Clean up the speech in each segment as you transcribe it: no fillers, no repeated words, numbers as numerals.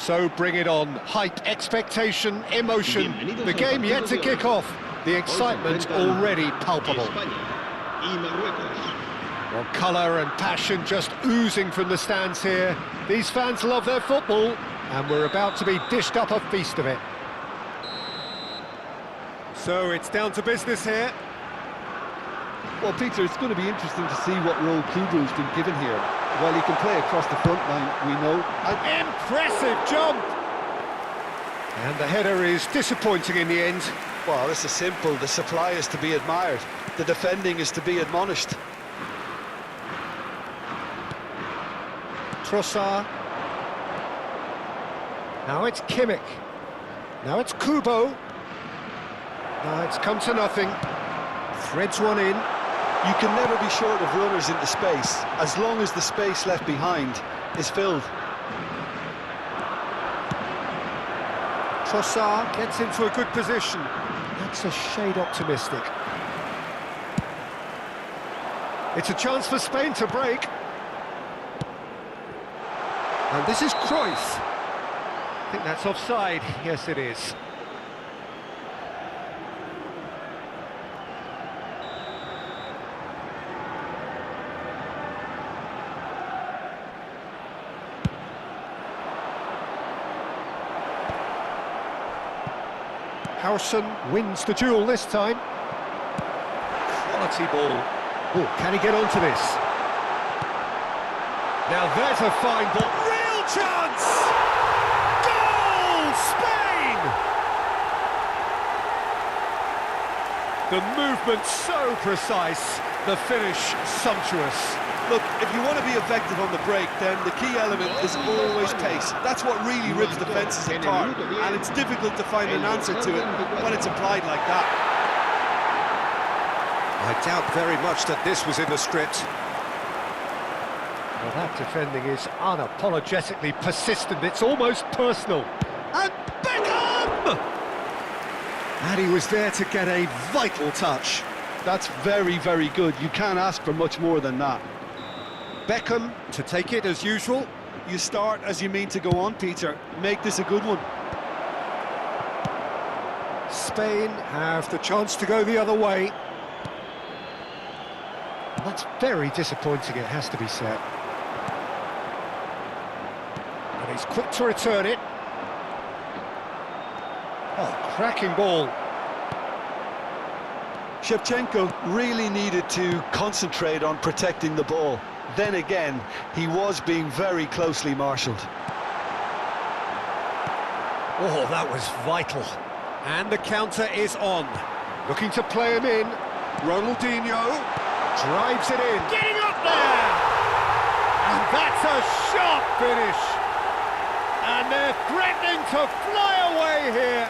So bring it on. Hype, expectation, emotion. The game yet to kick off. The excitement already palpable. Well, colour and passion just oozing from the stands here. These fans love their football, and we're about to be dished up a feast of it. So it's down to business here. Well, Peter, it's going to be interesting to see what role Kubu's been given here. While he can play across the front line, we know. An impressive jump! And the header is disappointing in the end. Well, this is simple. The supply is to be admired. The defending is to be admonished. Trossard. Now it's Kimmich. Now it's Kubo. Now it's come to nothing. Threads one in. You can never be short of runners into space, as long as the space left behind is filled. Trossard gets into a good position. That's a shade optimistic. It's a chance for Spain to break. And this is Cruyff. I think that's offside. Yes, it is. Howson wins the duel this time. Quality ball. Oh, can he get onto this? Now there's a fine ball. Real chance! Goal! Spain! The movement so precise, the finish sumptuous. Look, if you want to be effective on the break, then the key element is always pace. That's what really rips defences apart, and it's difficult to find an answer to it when it's applied like that. I doubt very much that this was in the script. Well, that defending is unapologetically persistent. It's almost personal. And Beckham! And he was there to get a vital touch. That's very, very good. You can't ask for much more than that. Beckham to take it as usual. You start as you mean to go on, Peter. Make this a good one. Spain have the chance to go the other way. And that's very disappointing, it has to be said. And he's quick to return it. Oh, cracking ball. Shevchenko really needed to concentrate on protecting the ball. Then again, he was being very closely marshalled. Oh, that was vital. And the counter is on. Looking to play him in. Ronaldinho drives it in. Getting up there! And that's a sharp finish. And they're threatening to fly away here.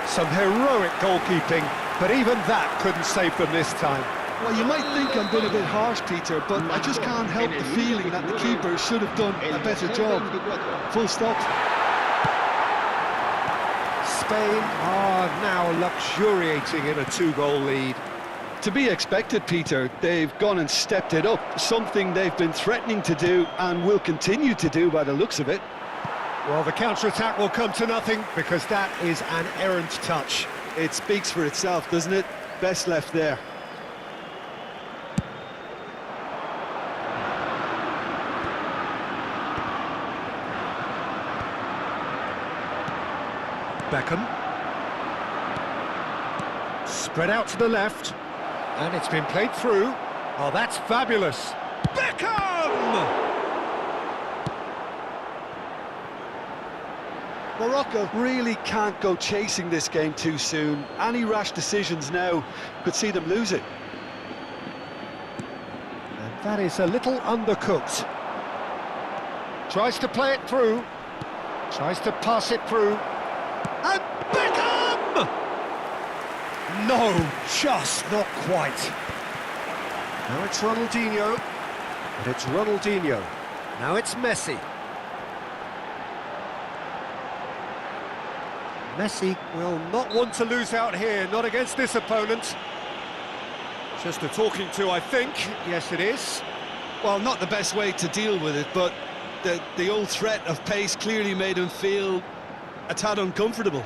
Some heroic goalkeeping, but even that couldn't save them this time. Well, you might think I'm being a bit harsh, Peter, but I just can't help the feeling that the keeper should have done a better job. Full stop. Spain are now luxuriating in a 2-goal lead. To be expected, Peter. They've gone and stepped it up, something they've been threatening to do and will continue to do by the looks of it. Well, the counter-attack will come to nothing because that is an errant touch. It speaks for itself, doesn't it? Best left there. Beckham. Spread out to the left. And it's been played through. Oh, that's fabulous. Beckham! Morocco really can't go chasing this game too soon. Any rash decisions now could see them lose it. And that is a little undercooked. Tries to play it through. Tries to pass it through. And Beckham! No, just not quite. Now it's Ronaldinho. And it's Ronaldinho. Now it's Messi. Messi will not want to lose out here, not against this opponent. Just a talking to, I think. Yes, it is. Well, not the best way to deal with it, but the old threat of pace clearly made him feel a tad uncomfortable.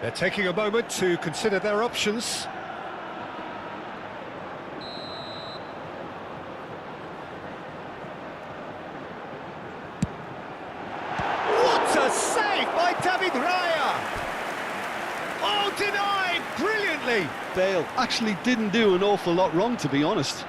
They're taking a moment to consider their options. What a save by David Raya! Oh, denied brilliantly! Bale actually didn't do an awful lot wrong, to be honest.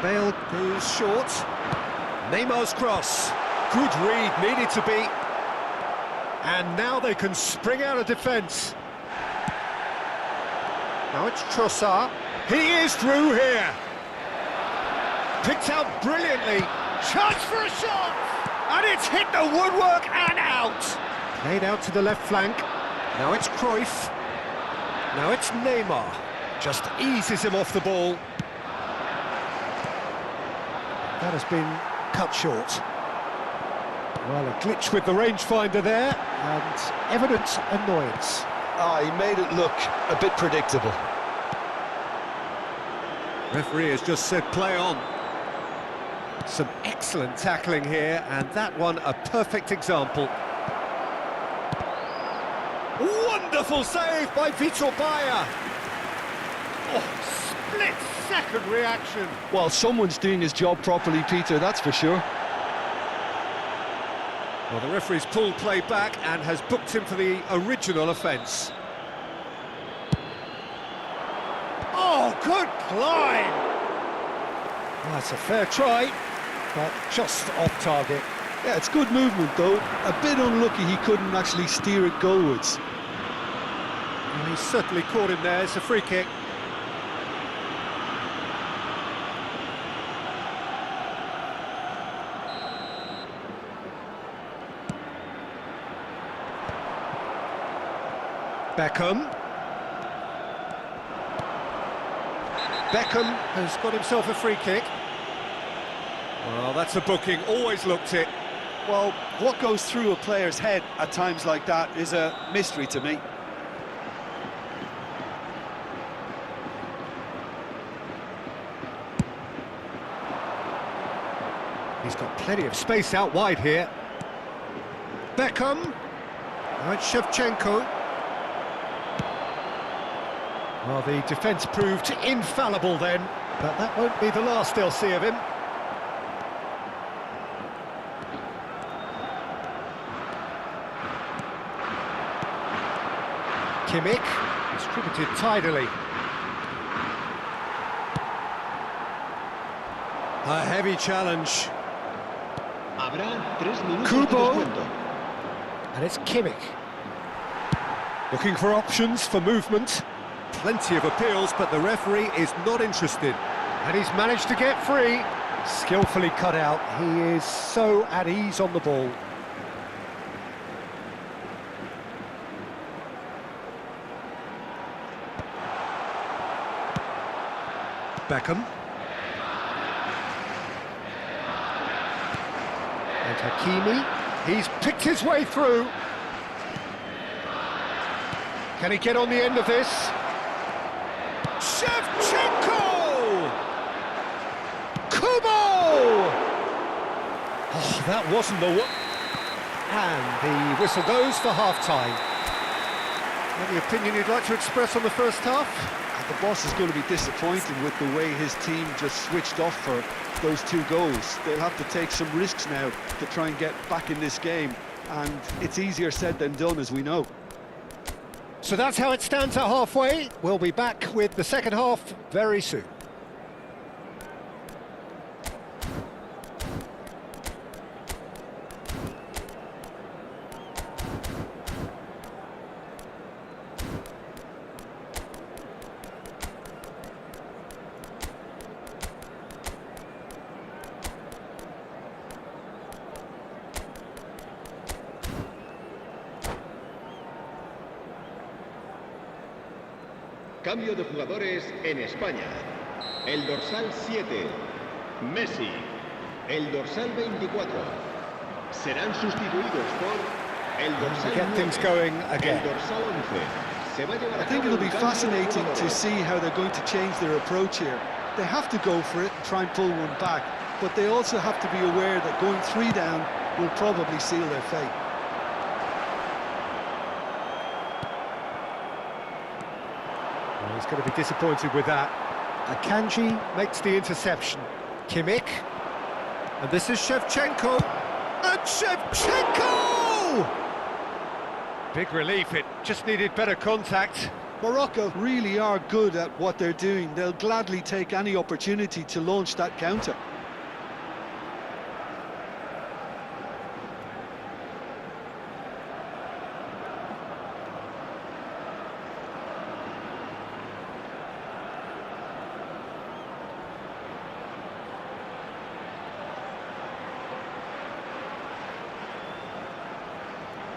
Bale goes short. Neymar's cross. Good read, needed to be. And now they can spring out of defence. Now it's Trossard. He is through here. Picked out brilliantly. Chance for a shot! And it's hit the woodwork and out. Played out to the left flank. Now it's Cruyff. Now it's Neymar. Just eases him off the ball. That has been cut short. Well, a glitch with the rangefinder there, and evident annoyance. He made it look a bit predictable. Referee has just said play on. Some excellent tackling here, and that one a perfect example. Wonderful save by Vitor Baia. Oh, split-second reaction. Well, someone's doing his job properly, Peter, that's for sure. Well, the referee's pulled play back and has booked him for the original offence. Oh, good climb! Well, that's a fair try, but just off target. Yeah, it's good movement, though. A bit unlucky he couldn't actually steer it goalwards. Well, he's certainly caught him there. It's a free kick. Beckham has got himself a free kick. Well, that's a booking, always looked it. Well, what goes through a player's head at times like that is a mystery to me. He's got plenty of space out wide here. Beckham. Now it's Shevchenko. Well, the defence proved infallible then, but that won't be the last they'll see of him. Kimmich, distributed tidily. A heavy challenge. Kubo. And it's Kimmich. Looking for options for movement. Plenty of appeals, but the referee is not interested. And he's managed to get free. Skillfully cut out. He is so at ease on the ball. Beckham. And Hakimi. He's picked his way through. Can he get on the end of this? Shevchenko! Kubo! Oh, that wasn't the one. And the whistle goes for half-time. Any opinion you'd like to express on the first half? The boss is going to be disappointed with the way his team just switched off for those two goals. They'll have to take some risks now to try and get back in this game, and it's easier said than done, as we know. So that's how it stands at halfway. We'll be back with the second half very soon. Cambio de jugadores en España. El dorsal 7, Messi. El dorsal 24, serán sustituidos por el dorsal Get 9, things going el again. dorsal 11. Se va a llevar I a think cabo it'll be un cambio de fascinating to jugadores. see how they're going to change their approach here. They have to go for it and try and pull one back, but they also have to be aware that going 3 down will probably seal their fate. Well, he's going to be disappointed with that. Akanji makes the interception. Kimmich. And this is Shevchenko. And Shevchenko! Big relief, it just needed better contact. Morocco really are good at what they're doing. They'll gladly take any opportunity to launch that counter.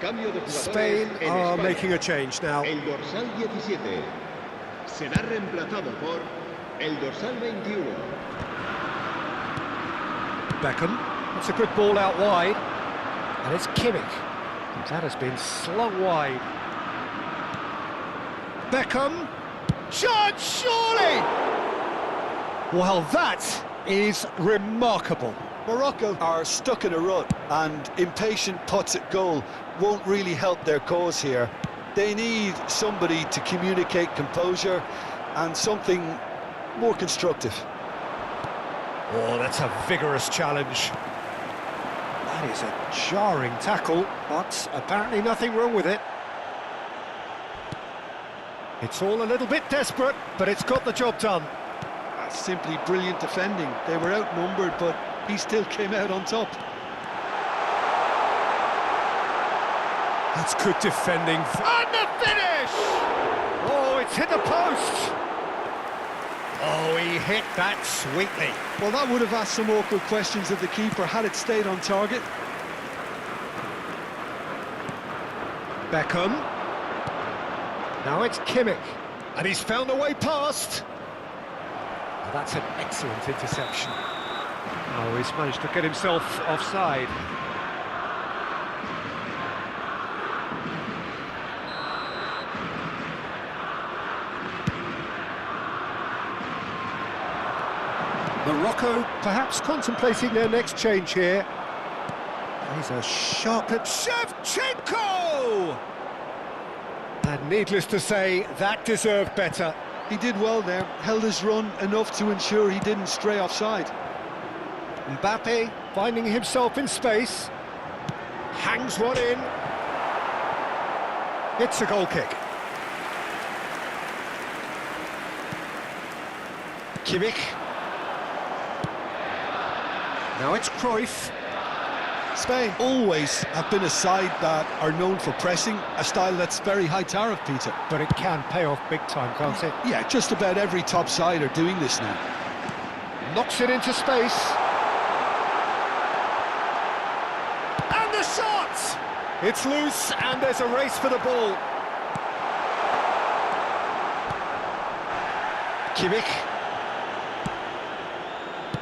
Cambio de jugadores Spain en are España. making a change now. El dorsal 17 será reemplazado por el dorsal 21. Beckham. That's a good ball out wide. And it's Kimmich. That has been slung wide. Beckham. Chance, surely! Well, that is remarkable. Morocco are stuck in a rut, and impatient putts at goal won't really help their cause here. They need somebody to communicate composure and something more constructive. Oh, that's a vigorous challenge. That is a jarring tackle, but apparently nothing wrong with it. It's all a little bit desperate, but it's got the job done. That's simply brilliant defending. They were outnumbered, but he still came out on top. That's good defending. And the finish! Oh, it's hit the post. Oh, he hit that sweetly. Well, that would have asked some awkward questions of the keeper had it stayed on target. Beckham. Now it's Kimmich. And he's found a way past. Oh, that's an excellent interception. Oh, he's managed to get himself offside. Morocco perhaps contemplating their next change here. He's a sharp at Shevchenko! And needless to say, that deserved better. He did well there, held his run enough to ensure he didn't stray offside. Mbappe finding himself in space. Hangs one in. It's a goal kick. Kimmich. Now it's Cruyff. Spain always have been a side that are known for pressing, a style that's very high tariff, Peter. But it can pay off big time, can't it? Yeah, just about every top side are doing this now. Knocks it into space. And the shot! It's loose and there's a race for the ball. Kimmich.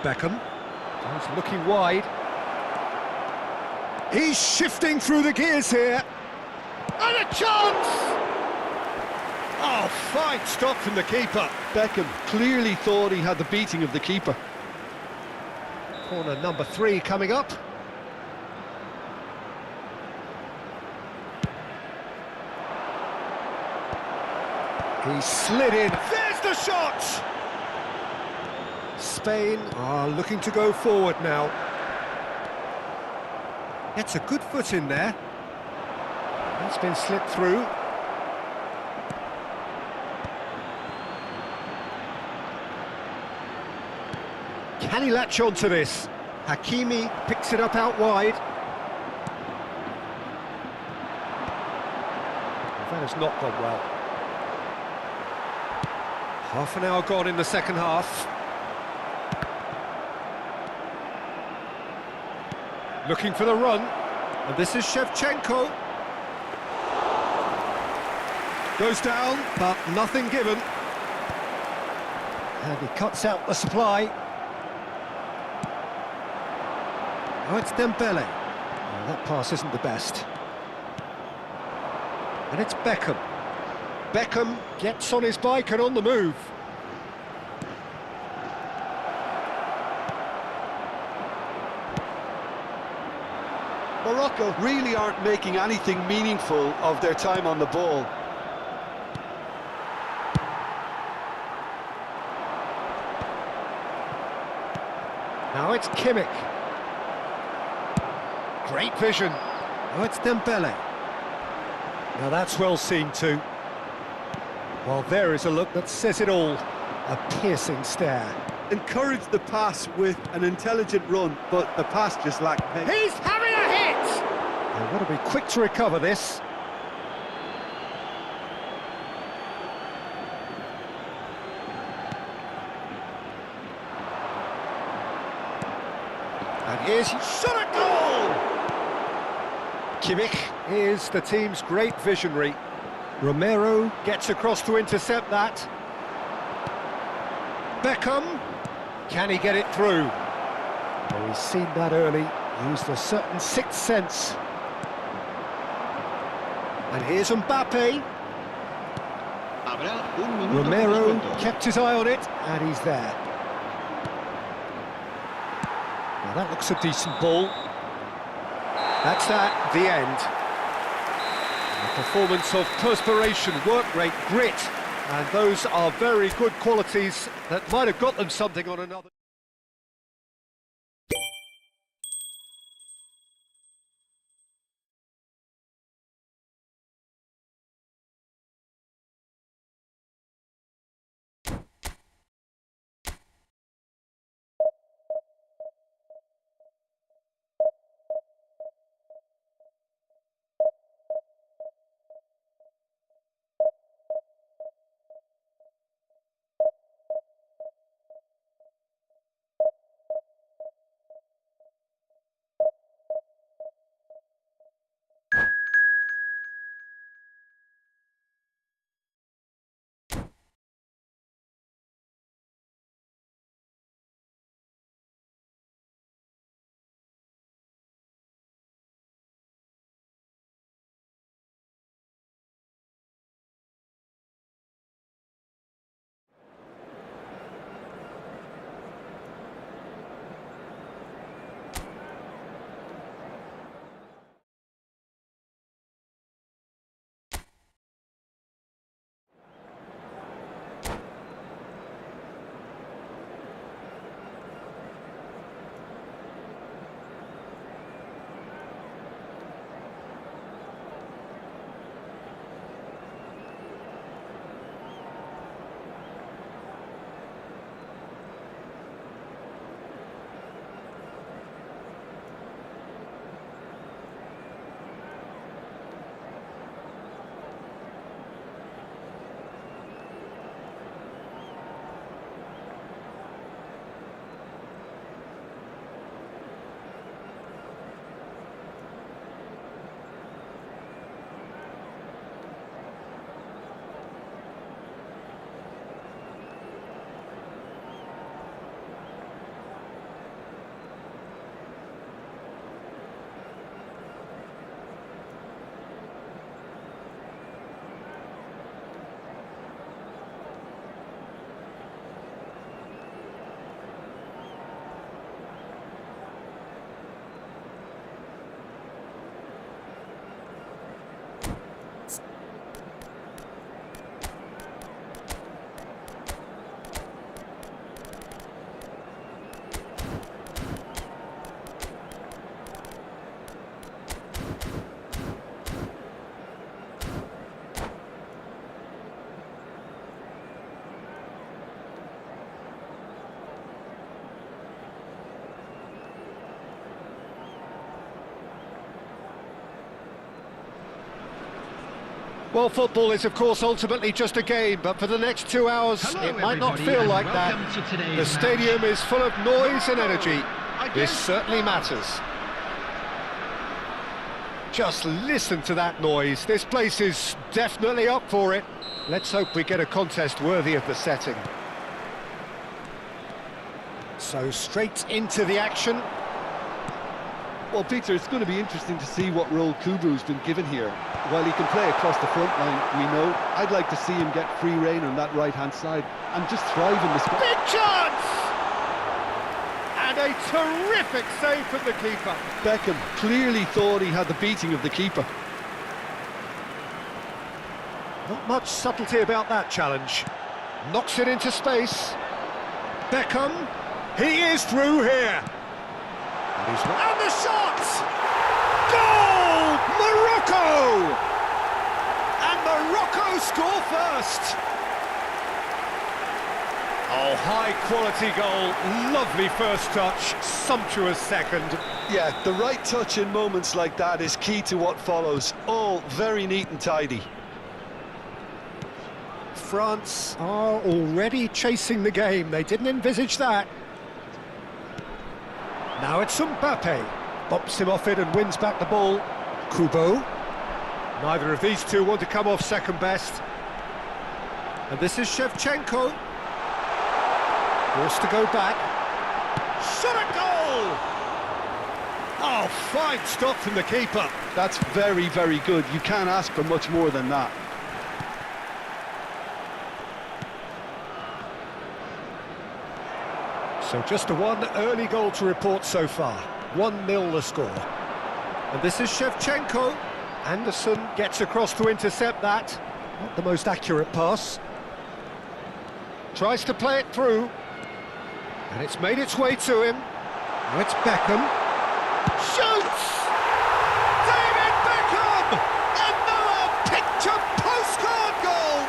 Beckham. He's looking wide. He's shifting through the gears here. And a chance! Oh, fine stop from the keeper. Beckham clearly thought he had the beating of the keeper. Corner number 3 coming up. He slid in. There's the shot! Spain are looking to go forward now. Gets a good foot in there. That's been slipped through. Can he latch on to this? Hakimi picks it up out wide. That has not gone well. Half an hour gone in the second half. Looking for the run, and this is Shevchenko. Goes down, but nothing given. And he cuts out the supply. Now it's Dembele. Well, that pass isn't the best. And it's Beckham. Beckham gets on his bike and on the move. Morocco really aren't making anything meaningful of their time on the ball. Now it's Kimmich. Great vision. Now it's Dembele. Now that's well seen too. Well, there is a look that says it all. A piercing stare. Encouraged the pass with an intelligent run, but the pass just lacked pace. He's having a hit! They've got to be quick to recover this. And here's shot at goal! Kimmich is the team's great visionary. Romero gets across to intercept that. Beckham, can he get it through? Well, he's seen that early, used a certain sixth sense. And here's Mbappe. Romero kept his eye on it, and he's there. Now that looks a decent ball. That's that, the end. A performance of perspiration, work rate, grit, and those are very good qualities that might have got them something on another. Well, football is, of course, ultimately just a game, but for the next 2 hours, it might not feel like that. The stadium is full of noise and energy. This certainly matters. Just listen to that noise. This place is definitely up for it. Let's hope we get a contest worthy of the setting. So straight into the action. Well, Peter, it's going to be interesting to see what role Kubu's been given here. While he can play across the front line, we know, I'd like to see him get free rein on that right-hand side and just thrive in this... Big chance! And a terrific save from the keeper. Beckham clearly thought he had the beating of the keeper. Not much subtlety about that challenge. Knocks it into space. Beckham, he is through here. And the shot! Goal! Morocco! And Morocco score first. Oh, high-quality goal. Lovely first touch, sumptuous second. Yeah, the right touch in moments like that is key to what follows. All very neat and tidy. France are already chasing the game. They didn't envisage that. Now it's Mbappe. Bops him off it and wins back the ball. Kubo. Neither of these two want to come off second best. And this is Shevchenko. Forced to go back. Shot a goal! Oh, fine stop from the keeper. That's very, very good. You can't ask for much more than that. So just a one early goal to report so far. 1-0 the score. And this is Shevchenko. Anderson gets across to intercept that. Not the most accurate pass. Tries to play it through. And it's made its way to him. Now it's Beckham. Shoots! David Beckham! Another picture postcard goal!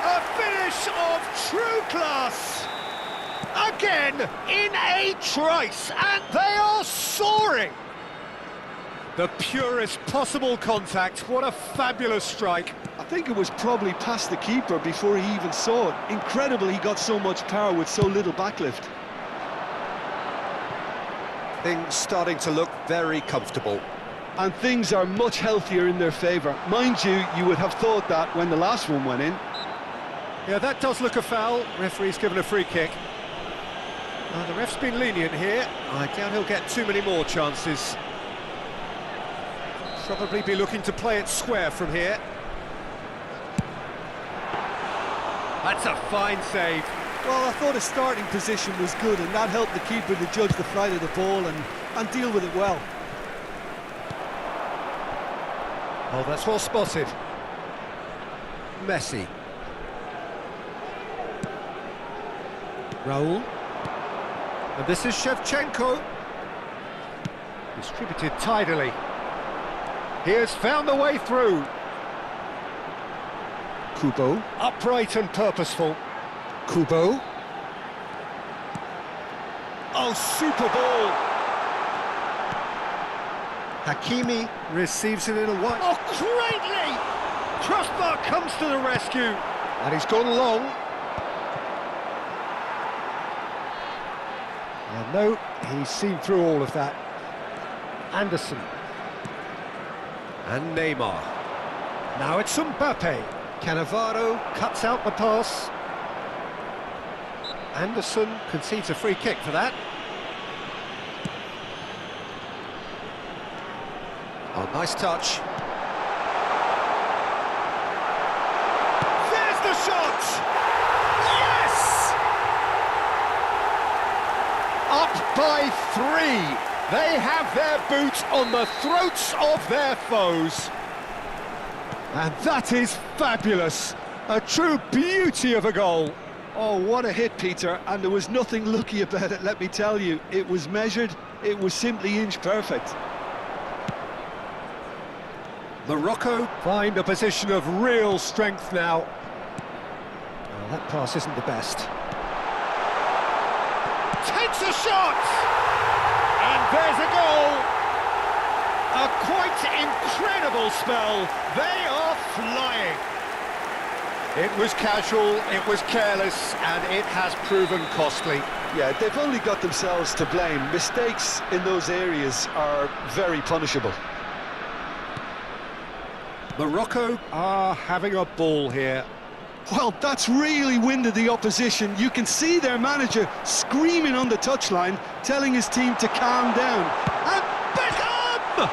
A finish of true class! Again, in a trice, and they are soaring! The purest possible contact, what a fabulous strike. I think it was probably past the keeper before he even saw it. Incredible he got so much power with so little backlift. Things starting to look very comfortable. And things are much healthier in their favour. Mind you, you would have thought that when the last one went in. Yeah, that does look a foul. Referee's given a free kick. The ref's been lenient here. I doubt he'll get too many more chances. Probably be looking to play it square from here. That's a fine save. Well, I thought his starting position was good, and that helped the keeper to judge the flight of the ball and deal with it well. Oh, that's well spotted. Messi. Raul. And this is Shevchenko. Distributed tidily. He has found the way through. Kubo. Upright and purposeful. Kubo. Oh, super ball. Hakimi receives it in a wide... Oh, greatly! Crossbar comes to the rescue. And he's gone long. And no, he's seen through all of that. Anderson. And Neymar. Now it's Mbappe. Cannavaro cuts out the pass. Anderson concedes a free kick for that. Oh, nice touch. There's the shot! Yes! Up by 3. They have their boot on the throats of their foes. And that is fabulous. A true beauty of a goal. Oh, what a hit, Peter, and there was nothing lucky about it, let me tell you. It was measured, it was simply inch perfect. Morocco find a position of real strength now. Well, that pass isn't the best. Takes a shot! And there's a goal! A quite incredible spell. They are flying. It was casual, it was careless, and it has proven costly. Yeah, they've only got themselves to blame. Mistakes in those areas are very punishable. Morocco are having a ball here. Well, that's really winded the opposition. You can see their manager screaming on the touchline, telling his team to calm down. And Beckham!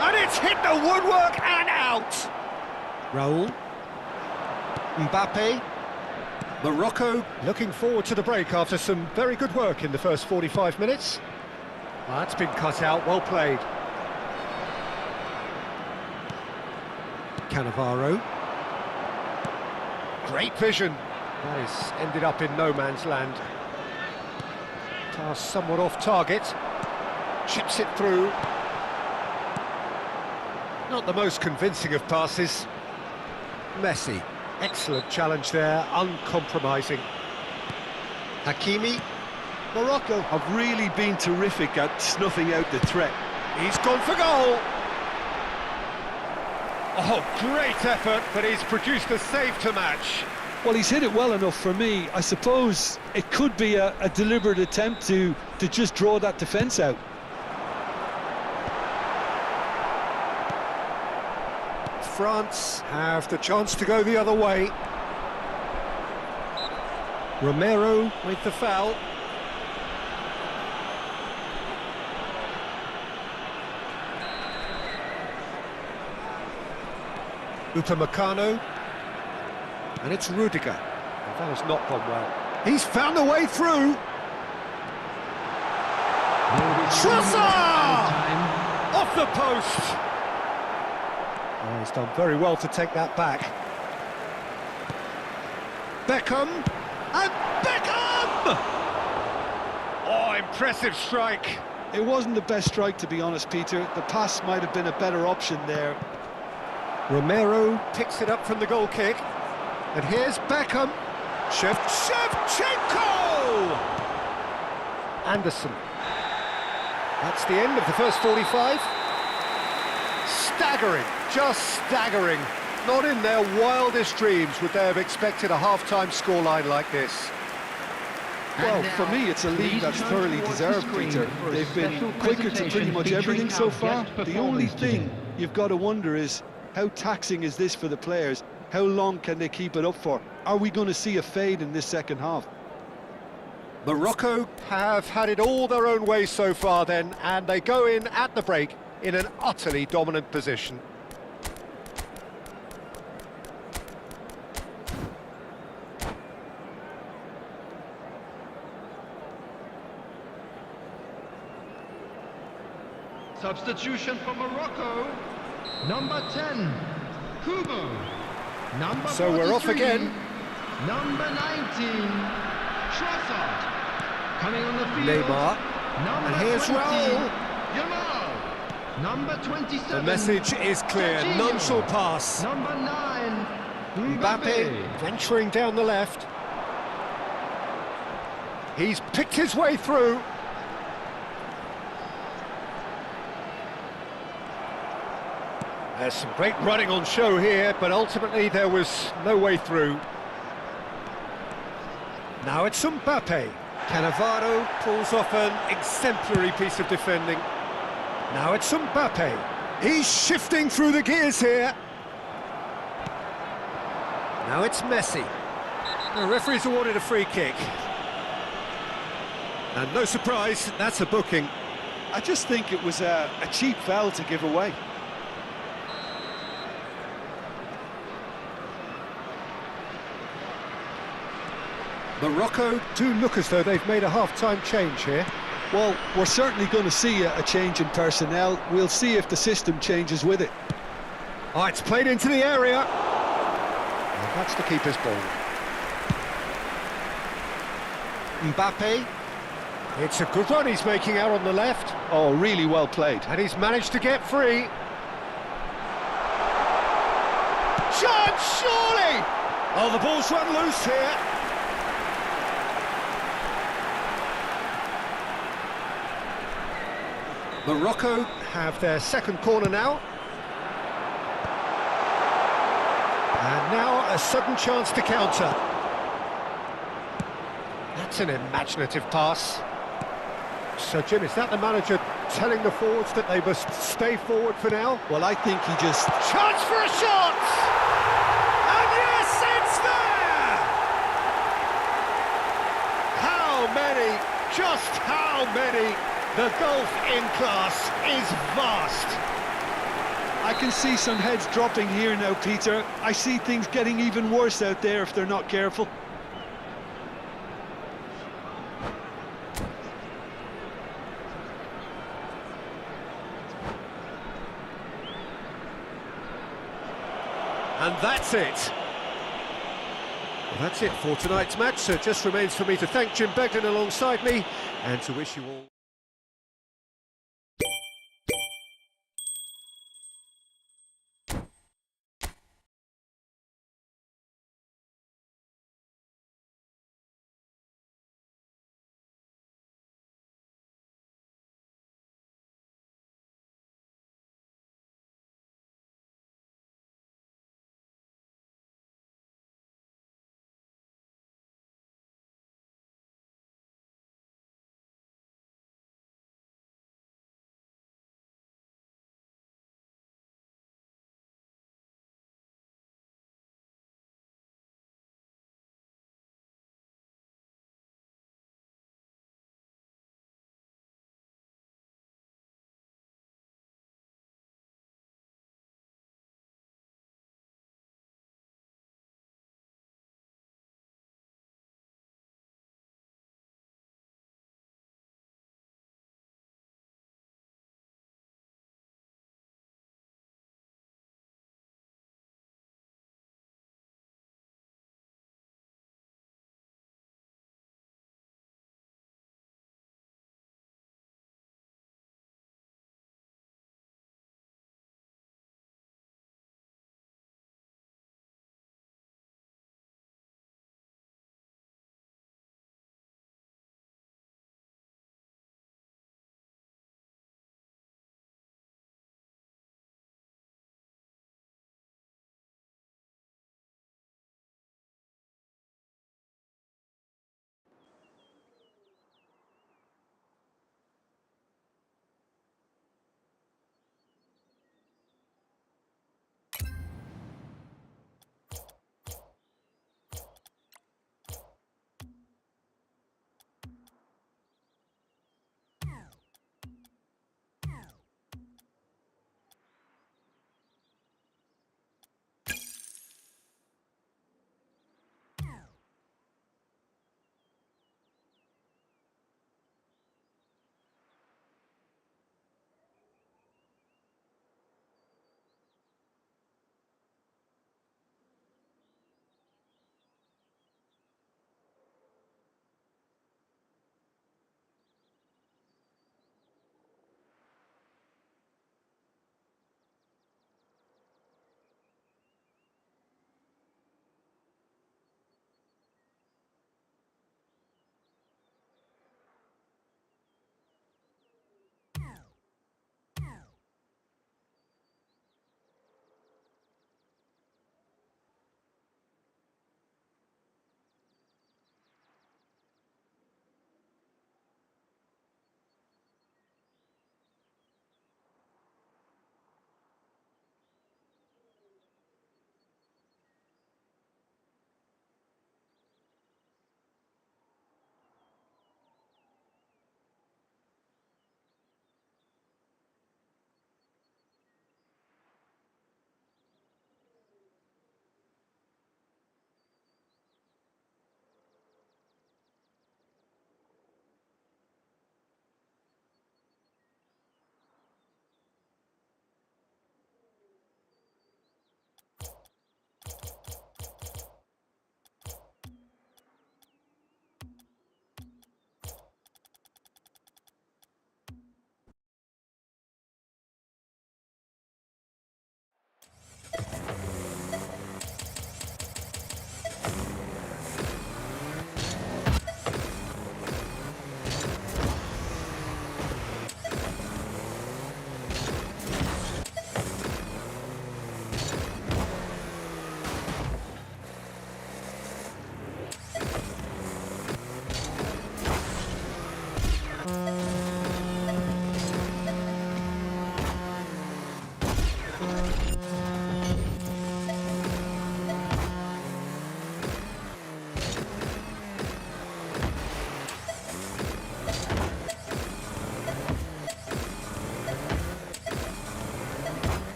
And it's hit the woodwork and out! Raul. Mbappe. Morocco looking forward to the break after some very good work in the first 45 minutes. Well, that's been cut out, well played. Cannavaro. Great vision. That is ended up in no man's land. Pass somewhat off target. Chips it through. Not the most convincing of passes. Messi. Excellent challenge there, uncompromising. Hakimi. Morocco have really been terrific at snuffing out the threat. He's gone for goal. Oh, great effort, but he's produced a save to match. Well, he's hit it well enough for me. I suppose it could be a deliberate attempt to just draw that defence out. France have the chance to go the other way. Romero with the foul. Upamecano. And it's Rudiger. And that has not gone well. He's found a way through. Trossard! Off the post! Oh, he's done very well to take that back. Beckham! And Beckham! Oh, impressive strike. It wasn't the best strike, to be honest, Peter. The pass might have been a better option there. Romero picks it up from the goal kick. And here's Beckham. Shevchenko! Anderson. That's the end of the first 45. Staggering, just staggering. Not in their wildest dreams would they have expected a half-time scoreline like this. Well, for me, it's a lead that's thoroughly deserved, Peter. They've been quicker to pretty much everything so far. The only thing you've got to wonder is, how taxing is this for the players? How long can they keep it up for? Are we going to see a fade in this second half? Morocco have had it all their own way so far then, and they go in at the break in an utterly dominant position. Substitution for Morocco. Number 10, Kubo. Number So we're off 43, again. Number 19, Trossard. Coming on the field. Neymar. Number And here's 20, Raul. Yamal. Number 27. The message is clear, Jorginho. none shall pass. Number 9, Mbappe venturing down the left. He's picked his way through. There's some great running on show here, but ultimately there was no way through. Now it's Mbappe. Cannavaro pulls off an exemplary piece of defending. Now it's Mbappe. He's shifting through the gears here. Now it's Messi. The referee's awarded a free kick. And no surprise, that's a booking. I just think it was a cheap foul to give away. Morocco do look as though they've made a half-time change here. Well, we're certainly going to see a change in personnel. We'll see if the system changes with it. Oh, it's played into the area. And that's the keeper's ball. Mbappe. It's a good run he's making out on the left. Oh, really well played. And he's managed to get free. Chance, surely! Oh, the ball's run loose here. Morocco have their second corner now. And now a sudden chance to counter. That's an imaginative pass. So, Jim, is that the manager telling the forwards that they must stay forward for now? Well, I think he just... Chance for a shot! And yes, it's there! How many, just how many The gulf in class is vast. I can see some heads dropping here now, Peter. I see things getting even worse out there if they're not careful. And that's it. Well, that's it for tonight's match, so it just remains for me to thank Jim Beglin alongside me and to wish you all...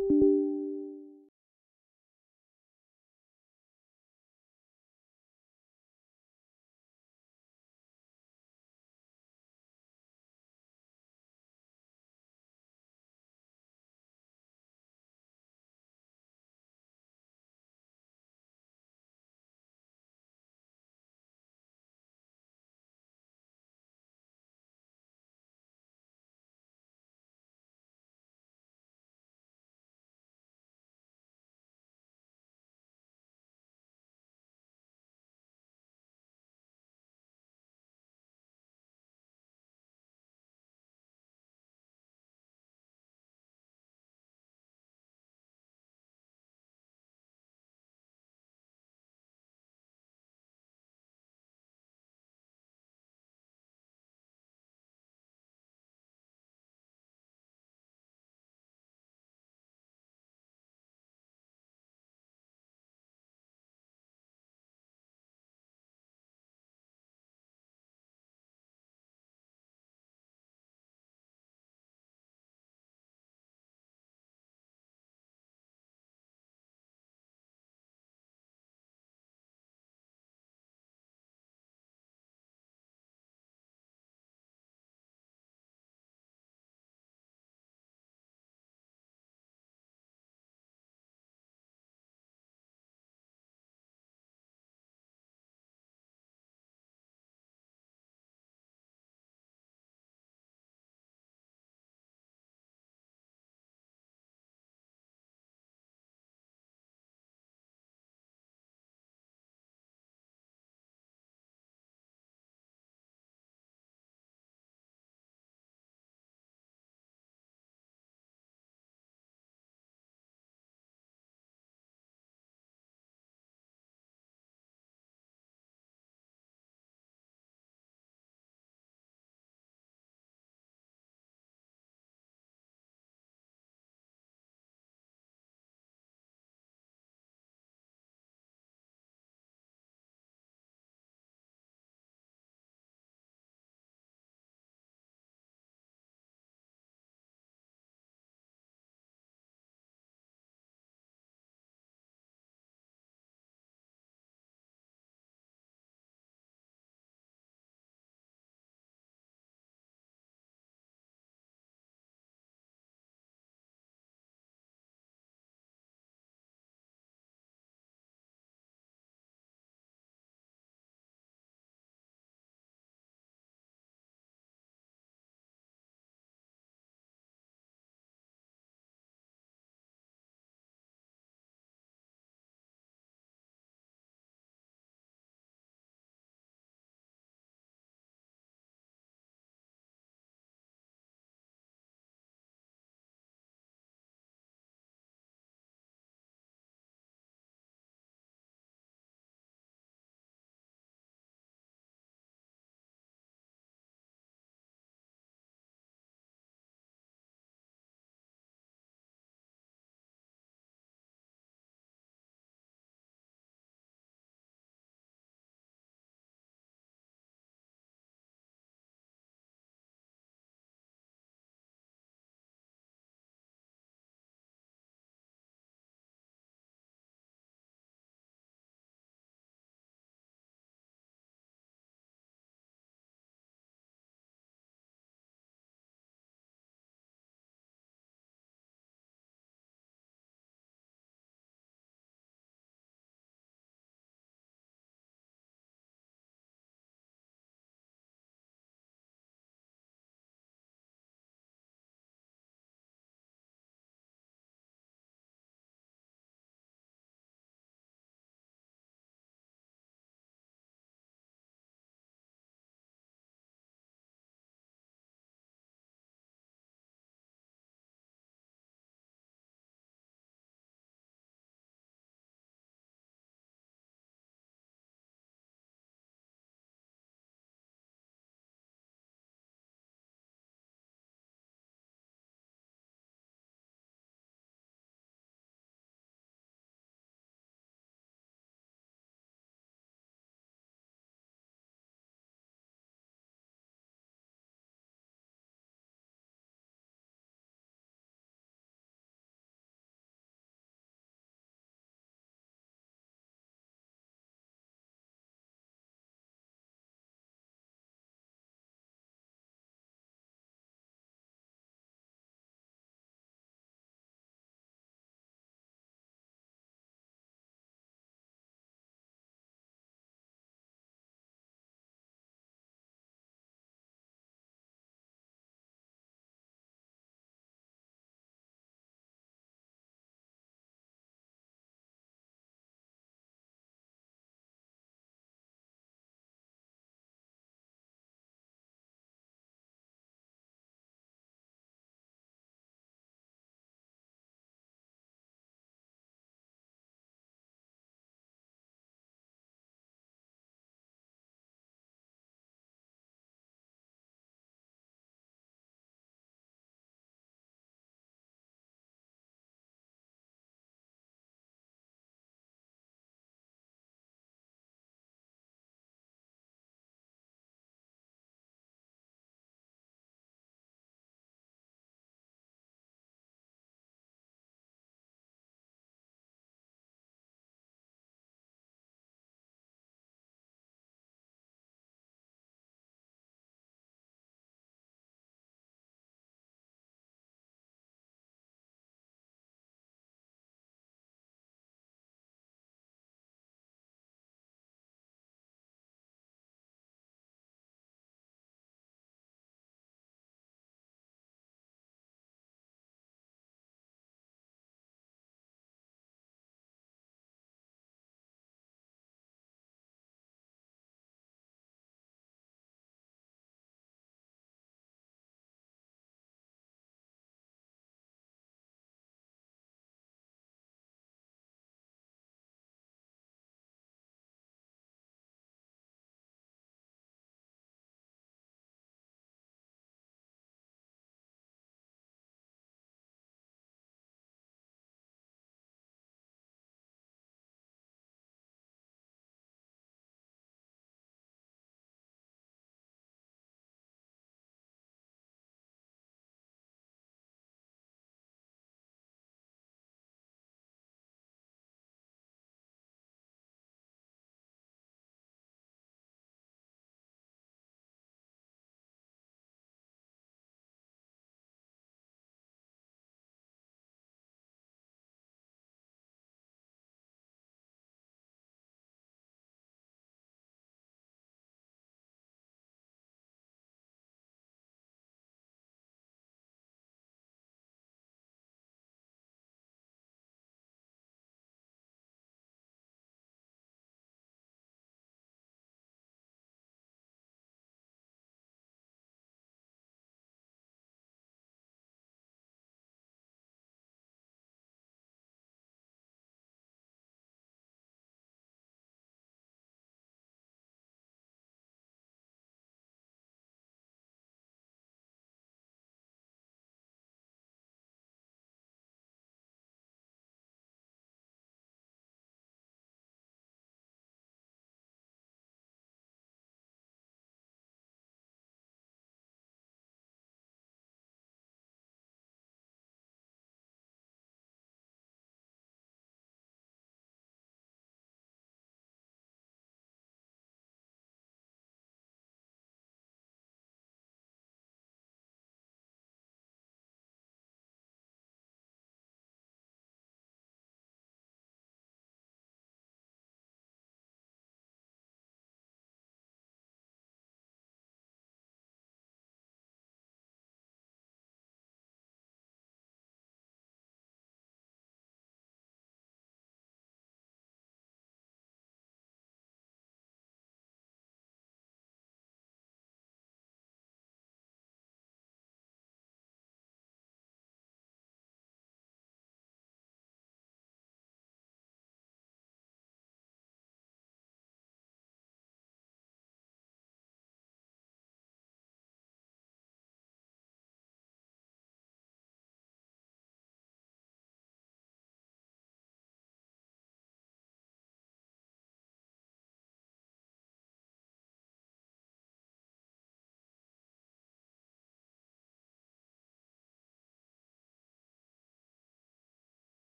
you